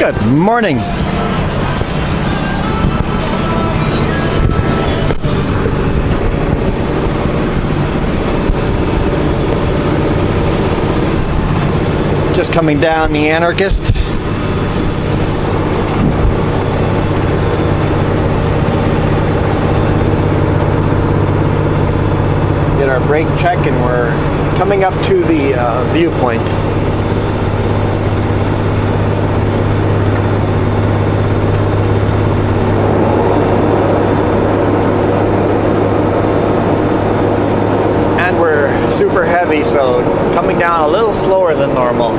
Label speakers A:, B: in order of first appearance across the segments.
A: Good morning. Just coming down the Anarchist. Did our brake check and we're coming up to the viewpoint. Super heavy, so coming down a little slower than normal.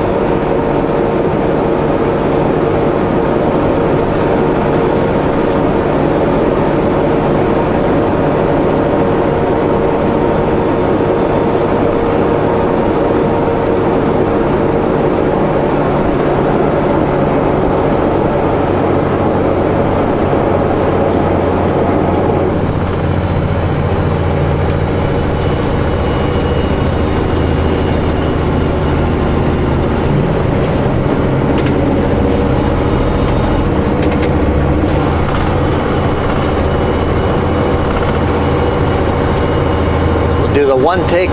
A: Do the one take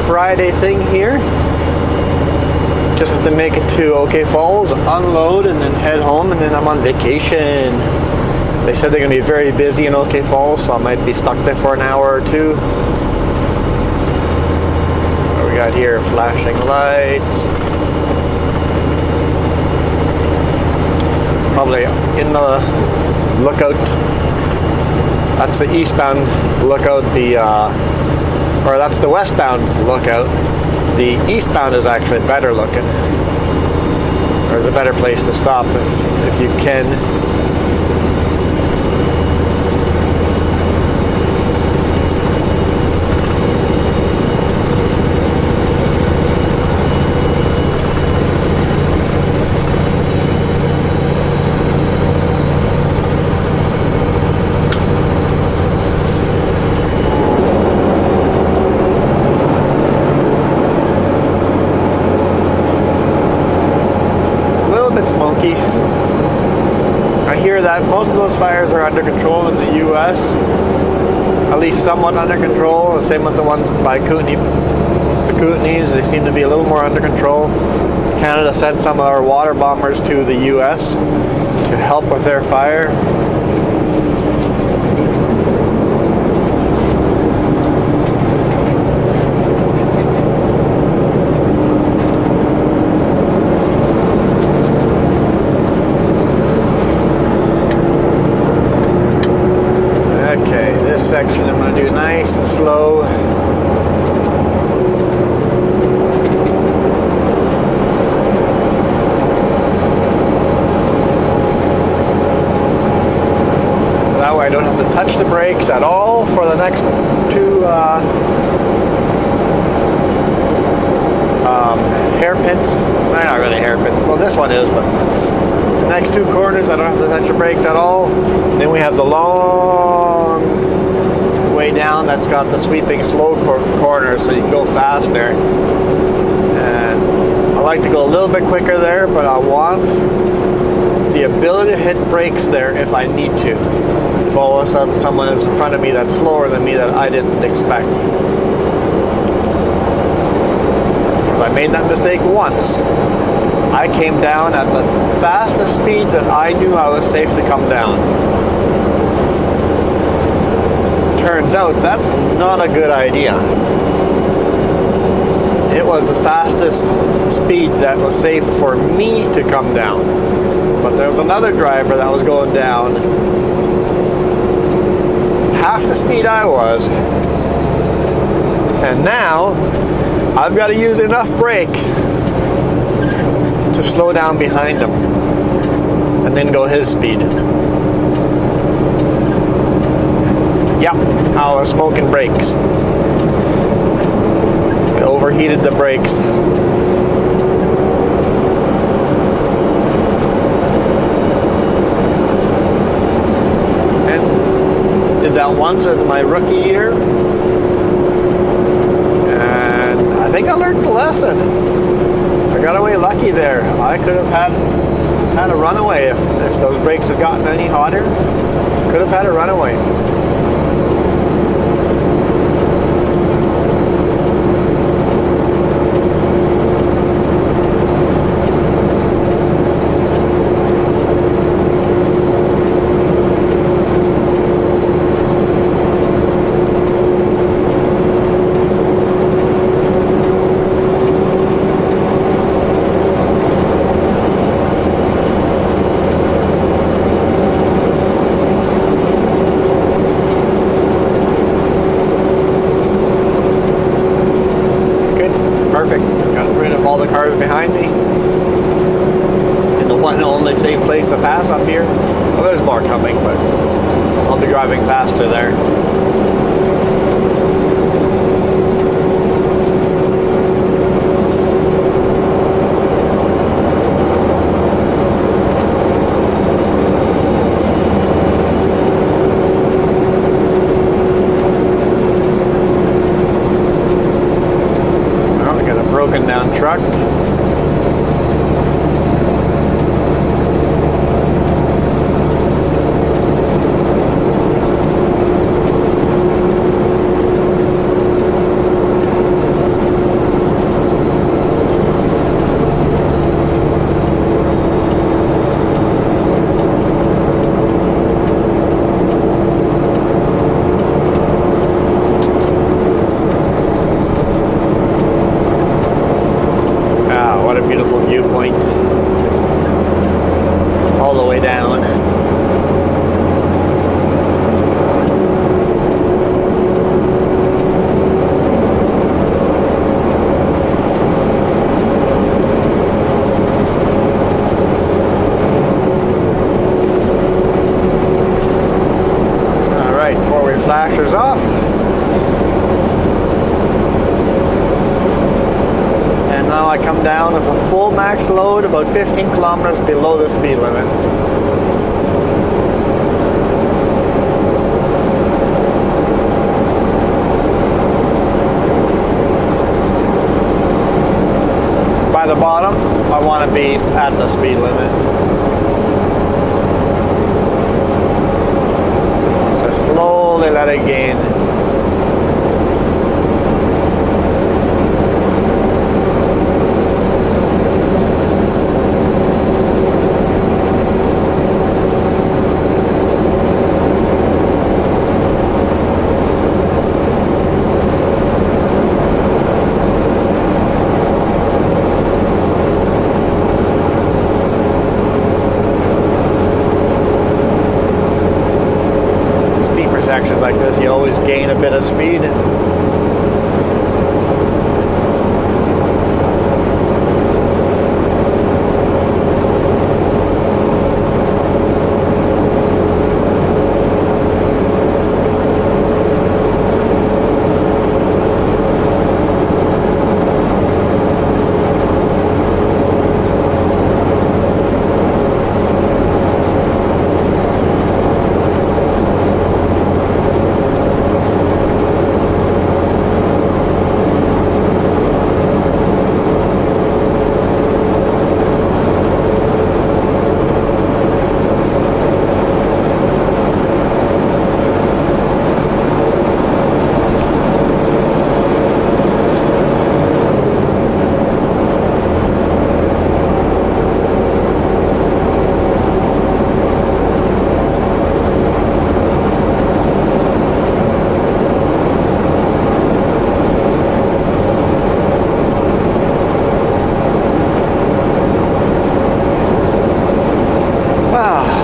A: Friday thing here. Just have to make it to OK Falls, unload, and then head home, and then I'm on vacation. They said they're going to be very busy in OK Falls, so I might be stuck there for an hour or two. What we got here? Flashing lights. Probably in the lookout. That's the eastbound lookout. Or that's the westbound lookout. The eastbound is actually better looking, or the better place to stop if you can. Smoky. I hear that most of those fires are under control in the US, at least somewhat under control. The same with the ones by Kootenay. The Kootenays, they seem to be a little more under control. Canada sent some of our water bombers to the US to help with their fire. Section I'm going to do nice and slow. That way I don't have to touch the brakes at all for the next two hairpins. Not really hairpins. Well, this one is, but the next two corners I don't have to touch the brakes at all. Then we have the long way down that's got the sweeping slow corner, so you can go faster. And I like to go a little bit quicker there, but I want the ability to hit brakes there if I need to. If all of a sudden someone is in front of me that's slower than me that I didn't expect. Because I made that mistake once. I came down at the fastest speed that I knew I was safe to come down. Turns out that's not a good idea. It was the fastest speed that was safe for me to come down. But there was another driver that was going down half the speed I was. And now I've got to use enough brake to slow down behind him and then go his speed. Yep, I was smoking brakes. It overheated the brakes. And did that once in my rookie year. And I think I learned the lesson. I got away lucky there. I could have had had a runaway if those brakes had gotten any hotter. Could have had a runaway. Perfect. Got rid of all the cars behind me. In the one and only safe place to pass up here. Well, there's more coming, but I'll be driving faster there. Broken down truck. What a beautiful viewpoint all the way down. All right, four-way flashers off. Now I come down with a full max load about 15 kilometers below the speed limit. By the bottom, I want to be at the speed limit. So slowly let it gain. Sections like this, you always gain a bit of speed.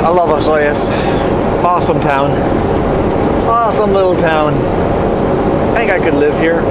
A: I love Osoyoos. Awesome town. Awesome little town. I think I could live here.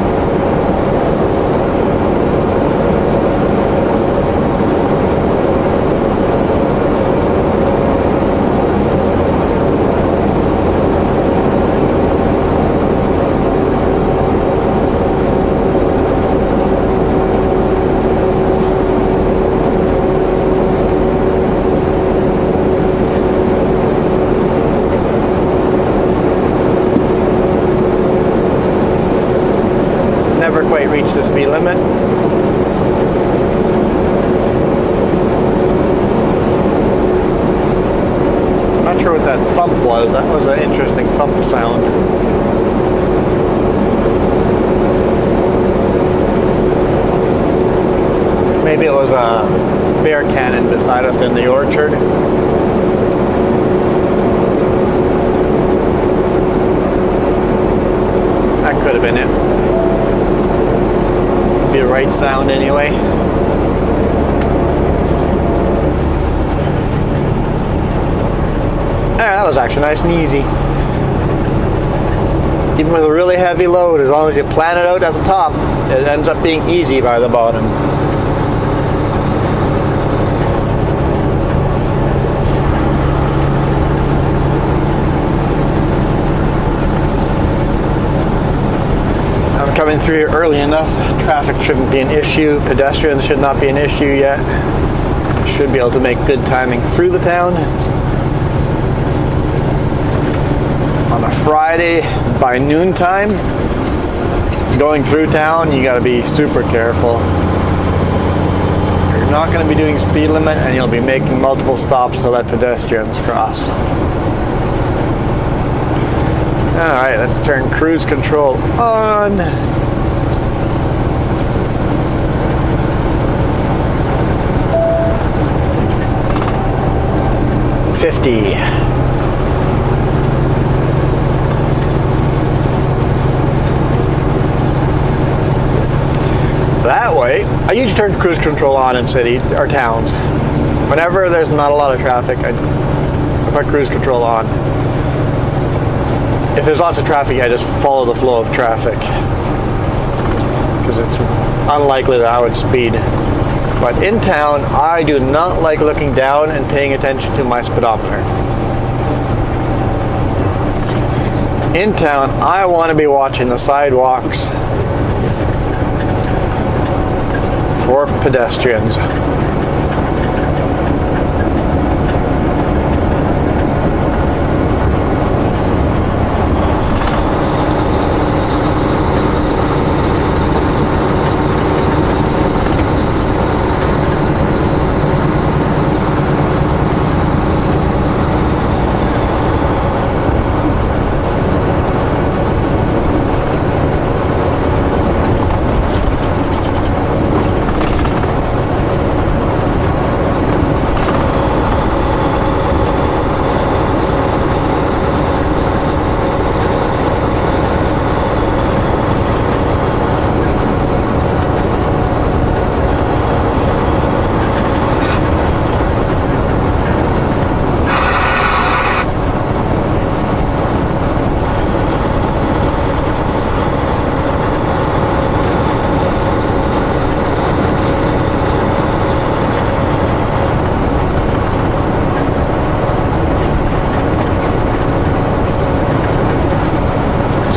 A: sound. Maybe it was a bear cannon beside us in the orchard. That could have been it. Be the right sound anyway. Yeah, that was actually nice and easy. Even with a really heavy load, as long as you plan it out at the top, it ends up being easy by the bottom. I'm coming through here early enough. Traffic shouldn't be an issue. Pedestrians should not be an issue yet. Should be able to make good timing through the town. On a Friday by noontime, going through town, you got to be super careful. You're not going to be doing speed limit, and you'll be making multiple stops to let pedestrians cross. Alright, let's turn cruise control on. That way, I usually turn cruise control on in cities or towns. Whenever there's not a lot of traffic, I put cruise control on. If there's lots of traffic, I just follow the flow of traffic, because it's unlikely that I would speed. But in town, I do not like looking down and paying attention to my speedometer. In town, I want to be watching the sidewalks for pedestrians.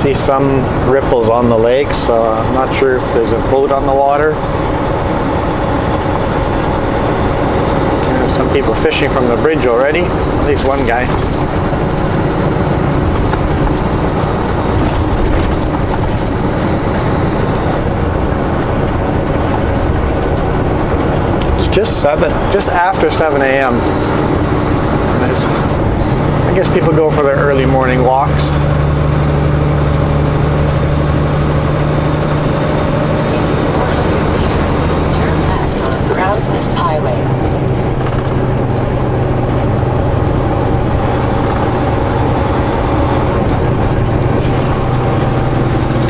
A: See some ripples on the lake, so I'm not sure if there's a boat on the water. There's some people fishing from the bridge already, at least one guy. It's just after 7 a.m. I guess people go for their early morning walks.
B: Highway.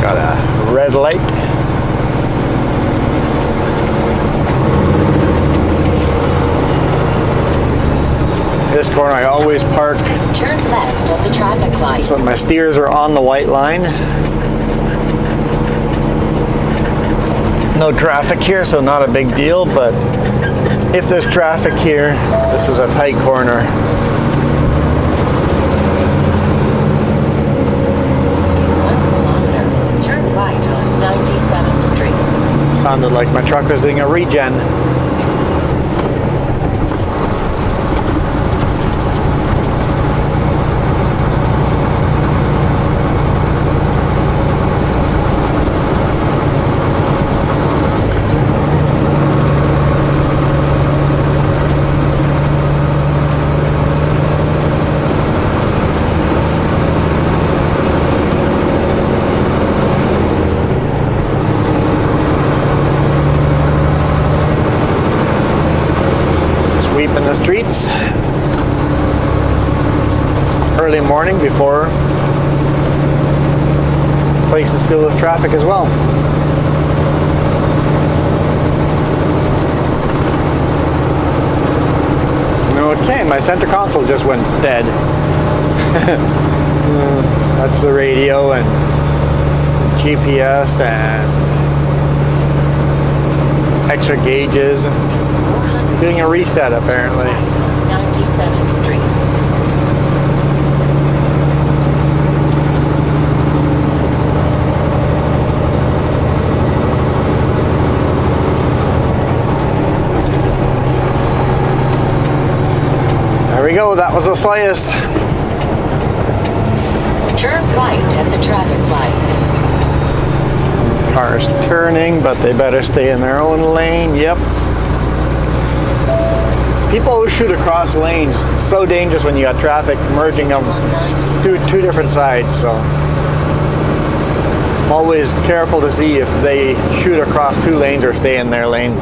A: Got a red light. This corner I always park.
B: Turn left at the traffic light.
A: So my steers are on the white line. No traffic here, so not a big deal, but if there's traffic here, this is a tight corner.
B: Turn right on 97th Street.
A: Sounded like my truck was doing a regen. the streets early morning before places filled with traffic as well. Okay, my center console just went dead. That's the radio and GPS and extra gauges. Doing a reset apparently.
B: 97th Street.
A: There we go, that was Osoyoos.
B: Turn right at the traffic light.
A: Cars turning, but they better stay in their own lane. Yep. People who shoot across lanes, it's so dangerous when you got traffic merging them two different sides. So I'm always careful to see if they shoot across two lanes or stay in their lane.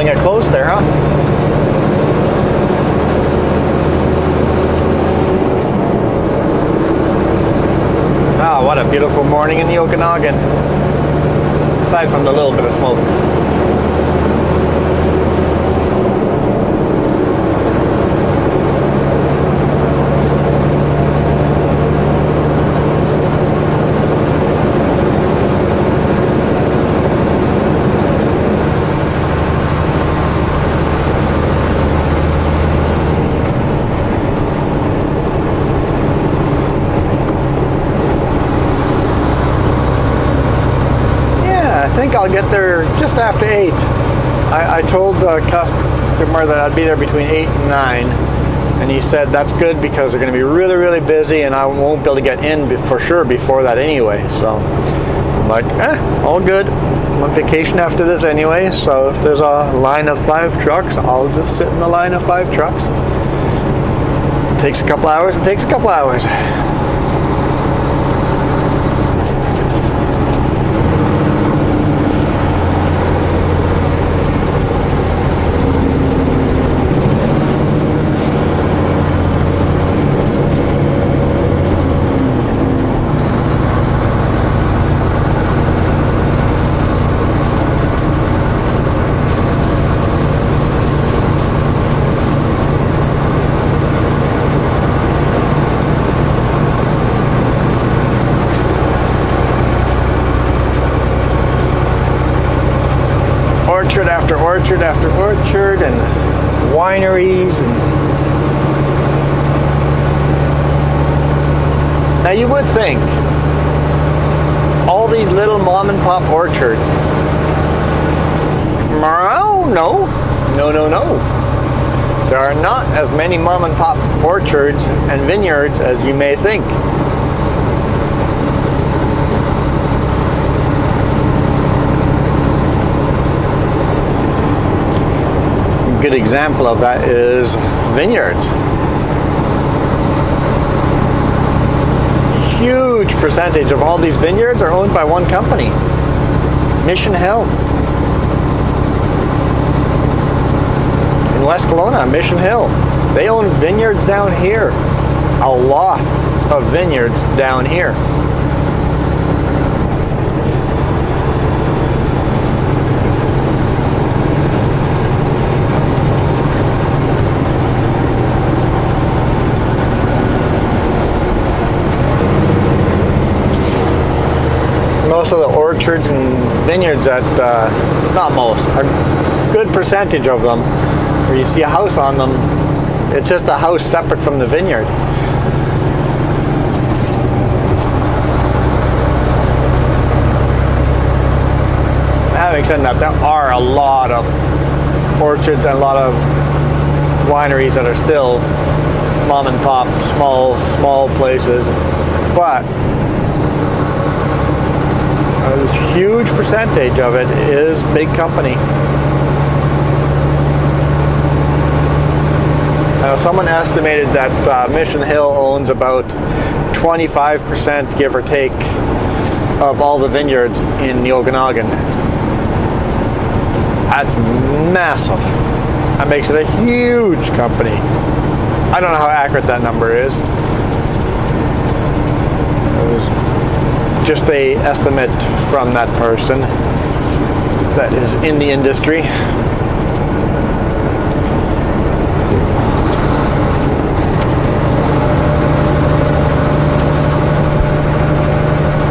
A: It close there, huh? Ah, what a beautiful morning in the Okanagan. Aside from the little bit of smoke. I think I'll get there just after 8. I told the customer that I'd be there between 8 and 9, and he said that's good because they're going to be really, really busy and I won't be able to get in for sure before that anyway. So I'm like, all good. I'm on vacation after this anyway, so if there's a line of 5 trucks, I'll just sit in the line of 5 trucks. It takes a couple hours, it takes a couple hours. Orchard after orchard after orchard and wineries. And now you would think all these little mom and pop orchards. No. There are not as many mom and pop orchards and vineyards as you may think. Good example of that is vineyards. Huge percentage of all these vineyards are owned by one company, Mission Hill. In West Kelowna, Mission Hill. They own vineyards down here. A lot of vineyards down here. Most of the orchards and vineyards that, not most, a good percentage of them, where you see a house on them, it's just a house separate from the vineyard. Having said that, there are a lot of orchards and a lot of wineries that are still mom and pop, small places, but a huge percentage of it is big company. Someone estimated that Mission Hill owns about 25%, give or take, of all the vineyards in the Okanagan. That's massive. That makes it a huge company. I don't know how accurate that number is. It was just an estimate from that person that is in the industry.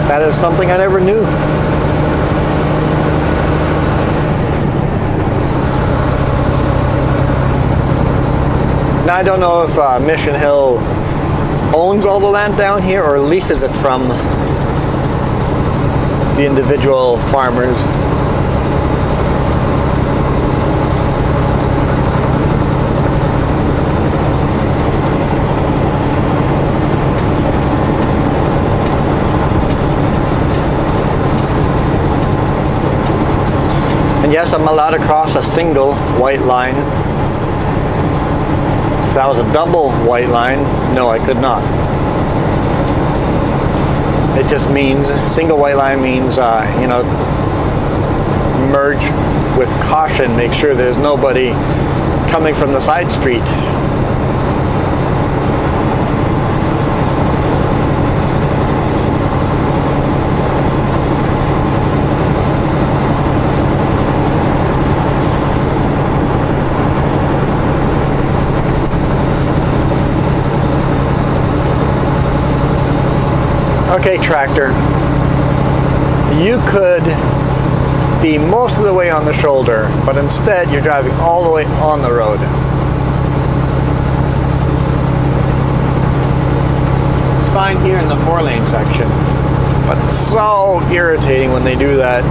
A: That is something I never knew. Now, I don't know if Mission Hill owns all the land down here or leases it from the individual farmers. And yes, I'm allowed to cross a single white line. If that was a double white line, no, I could not. It just means, single white line means, merge with caution, make sure there's nobody coming from the side street. Okay, tractor, you could be most of the way on the shoulder, but instead you're driving all the way on the road. It's fine here in the 4-lane section, but it's so irritating when they do that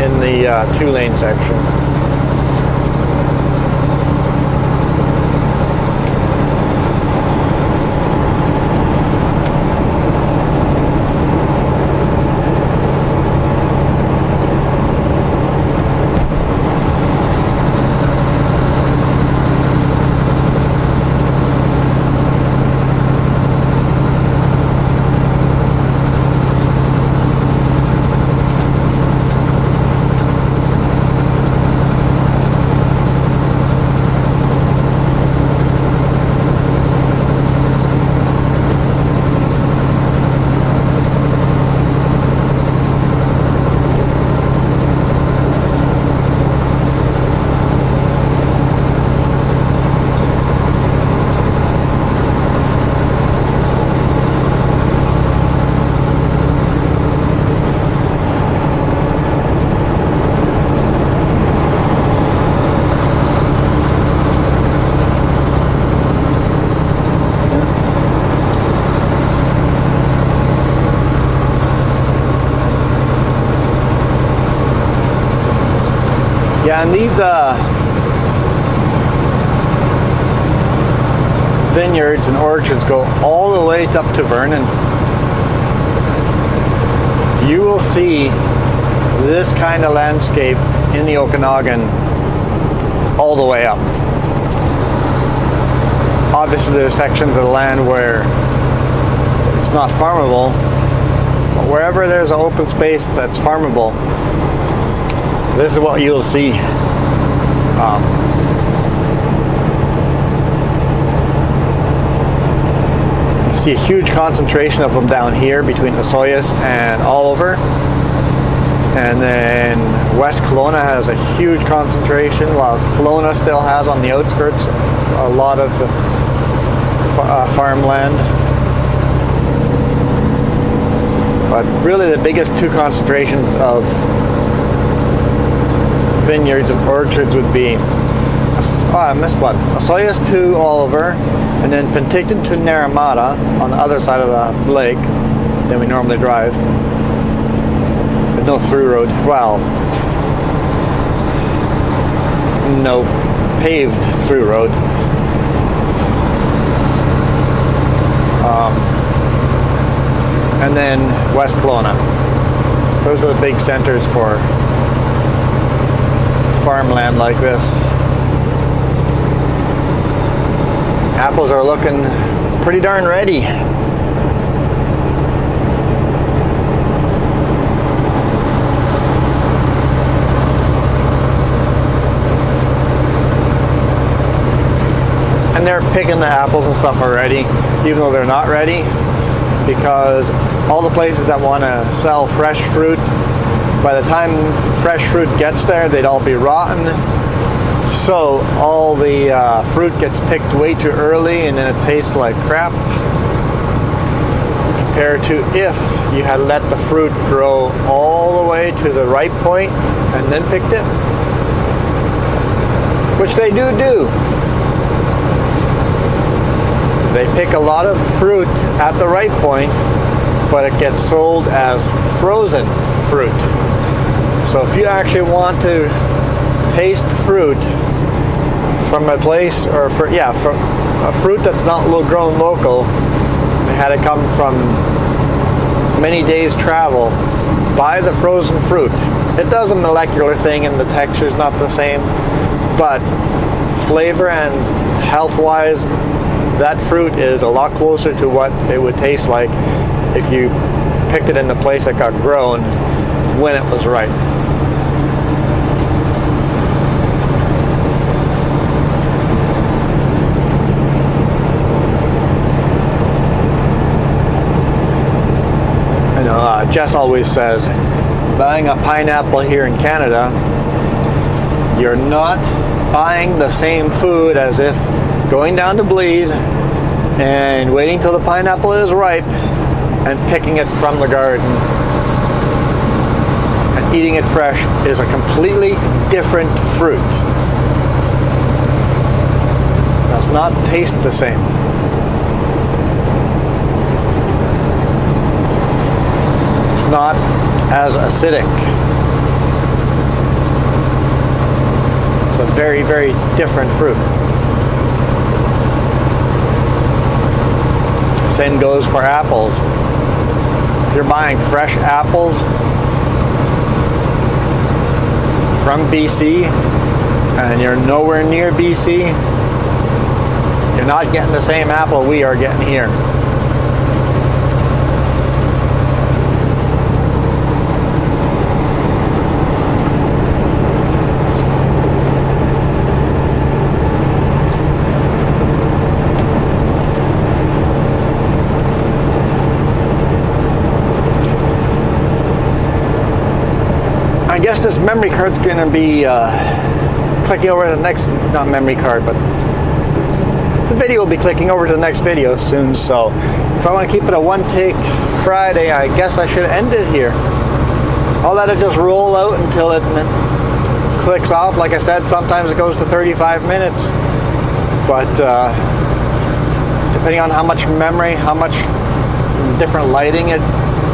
A: in the 2-lane section. Yeah, and these vineyards and orchards go all the way up to Vernon. You will see this kind of landscape in the Okanagan all the way up. Obviously there's sections of the land where it's not farmable, but wherever there's an open space that's farmable, this is what you'll see. You see a huge concentration of them down here between Osoyoos and Oliver. And then West Kelowna has a huge concentration, while Kelowna still has on the outskirts a lot of farmland. But really the biggest two concentrations of vineyards and orchards would be, I missed one, Osoyoos to Oliver, and then Penticton to Naramata on the other side of the lake than we normally drive. There's no through road. Well, no paved through road. And then West Kelowna. Those are the big centers for farmland like this. Apples are looking pretty darn ready. And they're picking the apples and stuff already, even though they're not ready, because all the places that want to sell fresh fruit, by the time fresh fruit gets there, they'd all be rotten. So all the fruit gets picked way too early, and then it tastes like crap, compared to if you had let the fruit grow all the way to the ripe point and then picked it, which they do. They pick a lot of fruit at the ripe point, but it gets sold as frozen fruit. So if you actually want to taste fruit from a place, or from a fruit that's not grown local, and had it come from many days travel, buy the frozen fruit. It does a molecular thing and the texture is not the same, but flavor and health-wise, that fruit is a lot closer to what it would taste like if you picked it in the place that got grown when it was ripe. I know Jess always says, buying a pineapple here in Canada, you're not buying the same food as if going down to Blee's and waiting till the pineapple is ripe and picking it from the garden and eating it fresh is a completely different fruit. Does not taste the same. It's not as acidic. It's a very, very different fruit. Same goes for apples. If you're buying fresh apples from BC and you're nowhere near BC, you're not getting the same apple we are getting here. I guess this memory card's gonna be clicking over to the next, not memory card, but the video will be clicking over to the next video soon. So if I want to keep it a one take Friday, I guess I should end it here. I'll let it just roll out until it clicks off. Like I said, sometimes it goes to 35 minutes, but depending on how much memory, how much different lighting it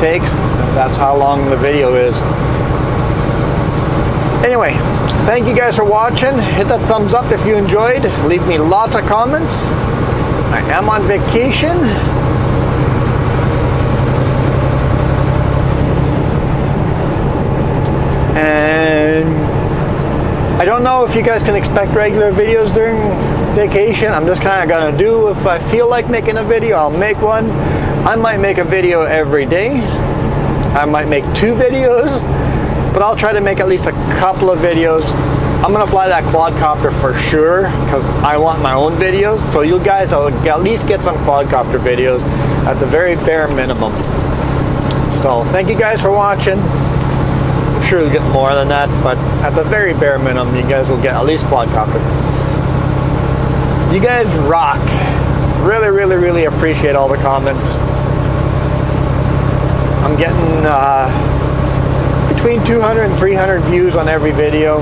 A: takes, that's how long the video is. Anyway, thank you guys for watching. Hit that thumbs up if you enjoyed. Leave me lots of comments. I am on vacation. And I don't know if you guys can expect regular videos during vacation. I'm just kind of gonna do, if I feel like making a video, I'll make one. I might make a video every day. I might make 2 videos. But I'll try to make at least a couple of videos. I'm gonna fly that quadcopter for sure, because I want my own videos. So you guys will at least get some quadcopter videos at the very bare minimum. So thank you guys for watching. I'm sure you'll get more than that, but at the very bare minimum, you guys will get at least quadcopter. You guys rock. Really, really, really appreciate all the comments. I'm getting between 200 and 300 views on every video,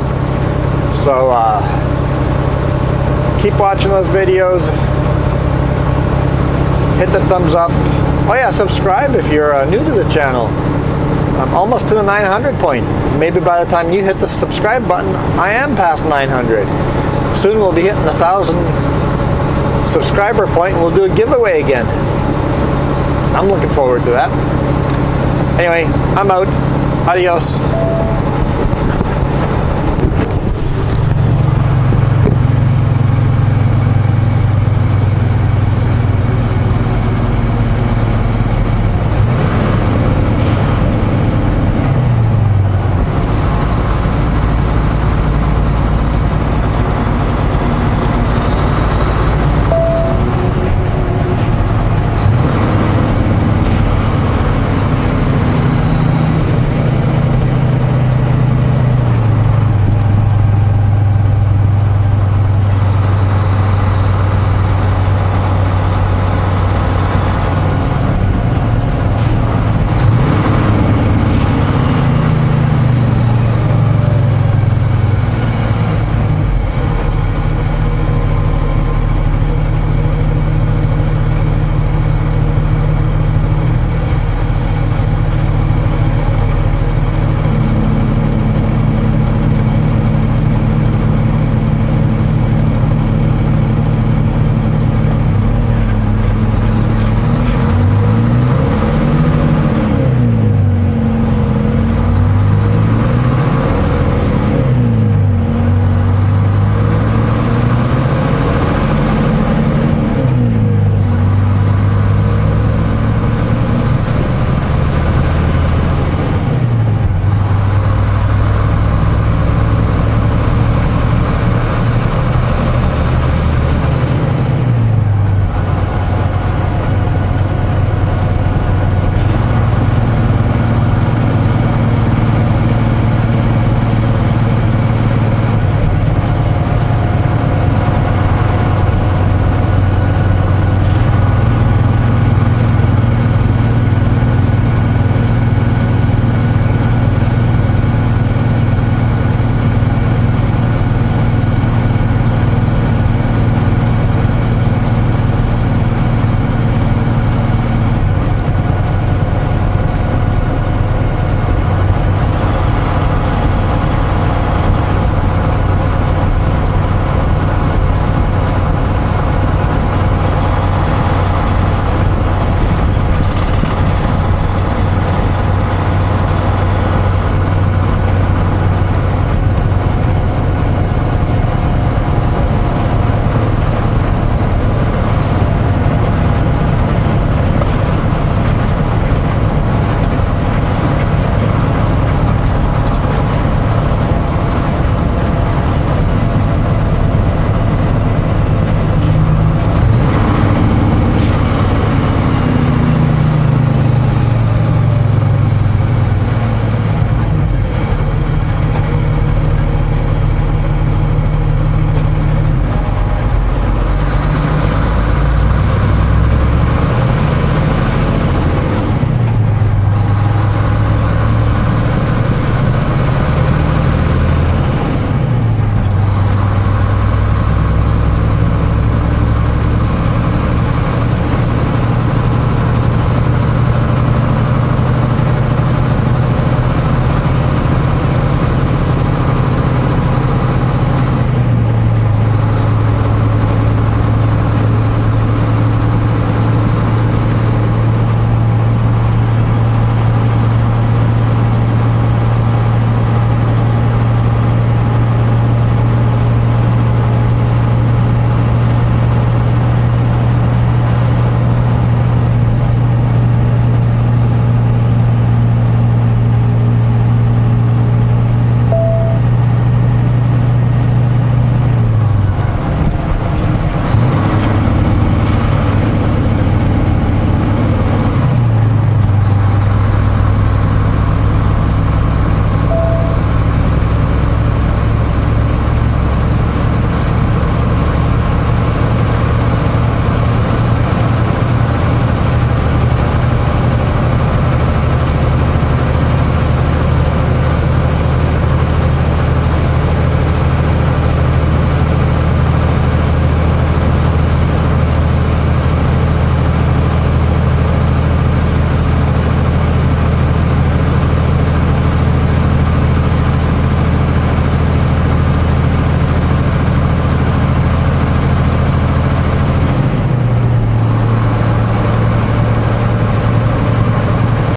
A: so keep watching those videos. Hit the thumbs up. Oh yeah, subscribe if you're new to the channel. I'm almost to the 900 point. Maybe by the time you hit the subscribe button, I am past 900. Soon we'll be hitting the 1,000 subscriber point and we'll do a giveaway again. I'm looking forward to that. Anyway, I'm out. Adios.